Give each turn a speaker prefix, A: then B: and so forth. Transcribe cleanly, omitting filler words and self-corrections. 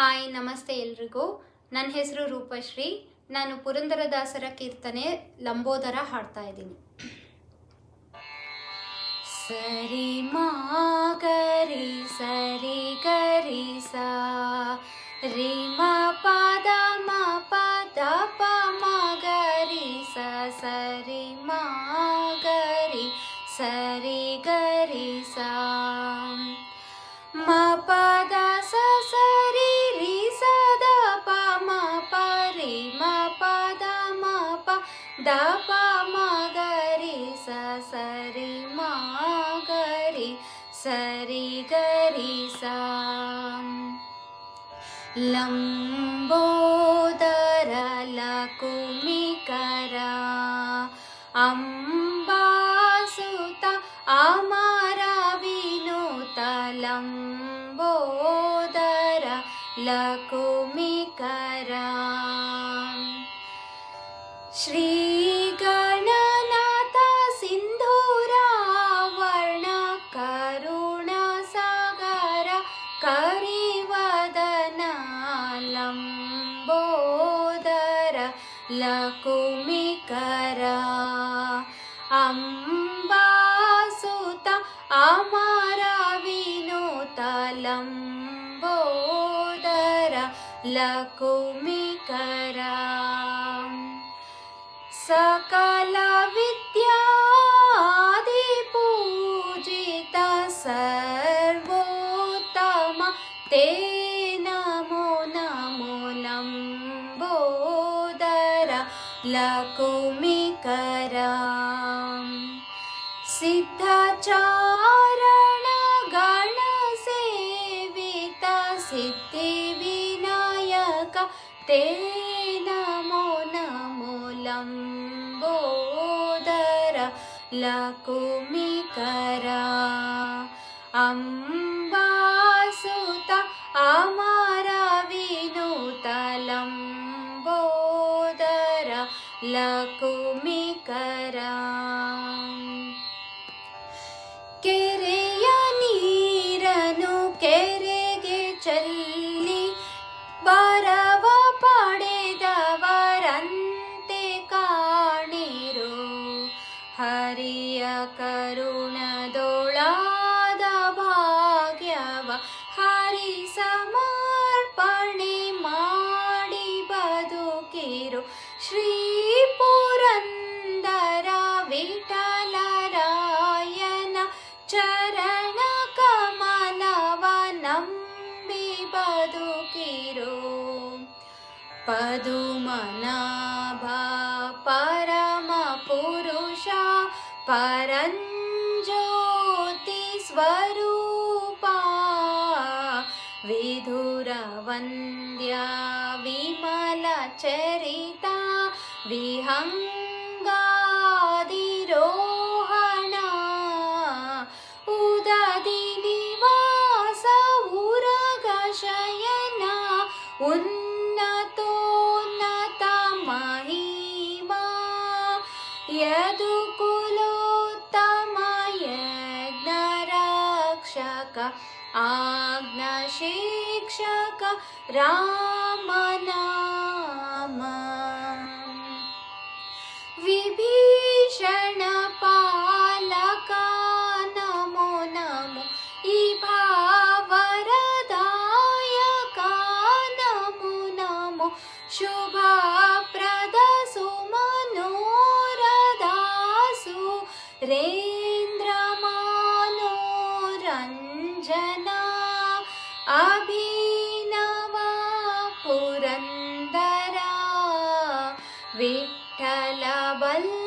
A: Hi ನಮಸ್ತೆ ಎಲ್ರಿಗೂ. ನನ್ನ ಹೆಸರು ರೂಪಶ್ರೀ. ನಾನು ಪುರಂದರದಾಸರ ಕೀರ್ತನೆ ಲಂಬೋದರ ಹಾಡ್ತಾ ಇದ್ದೀನಿ. ಸರಿ ಮಾ ಗರಿ ಸರಿ ಗರಿ ಸಾ ರಿ ಮ ಪದ ಮ ಪದ ಪ ಮ ಗರಿ ಸ ಸರಿ ಮ ಗರಿ ಸರಿ ಗರಿ ಸಾ ಮ ಪದ ಸ ಸರಿ ರಿ ಸದ ಪ ಮ ಪ ರಿ ಮ ಪದ ಮ ಪ ದ ಪ ಮ ಗರಿ ಸ ಸರಿ ಮ ಗರಿ ಸರಿ ಗರಿ ಸಾ ಲಂಬೋದರ ಲಕುಮಿಕರ ಅಂಬಾಸುತ ಅಮರ ವಿನುತ ಲಂಬೋದರ ಲಕುಮಿಕರ ಶ್ರೀ ಗಣನಾಥ ಸಿಂಧೂರ ವರ್ಣ ಕರುಣ ಸಾಗರ ಕರಿವದನ ಲಂಬೋದರ ಲಕುಮಿಕರ ಅಂಬಾಸುತ ಅಮರ ವಿನುತ ಲಂಬೋದರ ಲಕುಮಿಕರ ಸಕಲ ವಿದ್ಯಾದಿ ಪೂಜಿತ ಸರ್ವೋತ್ತಮ ತೇ ನಮೋ ನಮೋ ಲಂಬೋದರ ಲಕುಮಿಕರ ಸಿದ್ಧಚಾರಣ ಗಣ ಸೇವಿತ ಸಿದ್ಧಿ ವಿನಾಯಕ ತೇ ನಮೋ ನಮೋ ಲಂಬೋದರ ಲಕುಮಿಕರ ಅಂಬಾಸುತ ಅಮರ ವಿನುತ ಲಂಬೋದರ ಲಕುಮಿಕರ ಕೆರೆಯ ನೀರನು ಕೆರೆಗೆ ಚೆಲ್ಲಿ ಬರವ ಪಡೆದವರಂತೆ ಕಾಣಿರು ಹರಿಯ ಕರುಣದೊಳಾದ ಭಾಗ್ಯವ ಹರಿ ಸಮರ್ಪಣೆ ಮಾಡಿ ಬದುಕಿರು ಶ್ರೀ ಪುರಂದರ ವಿಠಲರಾಯನ ಚರಣ ಕಮಲವ ನಂಬಿ ಬದುಕಿರು ಪದುಮನಾಭ ಪರಮ ಪುರುಷ ಪರಂಜ್ಯೋತಿ ಸ್ವರೂಪ ವಿಧುರ ವಂದ್ಯ ವಿಮಲ ಚರಿತ ವಿಹಂಗಾದಿರೋಹಣ ಉದದಿ ನಿವಾಸ ಉರಗ ಶಯನ ಉನ್ನತೋನ್ನತ ಮಹಿಮಾ ಯದುಕುಲೋತ್ತಮ ಯಜ್ಞ ರಕ್ಷಕ ಆಜ್ಞ ಶಿಕ್ಷಕ ರಾಮನಾಮ ವಿಭೀಷಣ ಪಾಲಕ ನಮೋ ನಮೋ ಈ ಭಾವರದಾಯಕ ನಮೋ ನಮೋ ಶುಭಪ್ರದ ಸುಮನೋರದಾಸು ರೇಂದ್ರ ಮನೋರಂಜನ ಅಭಿನವ ಪುರಂದರ ವಿಠಲ ಬಲ್ಲ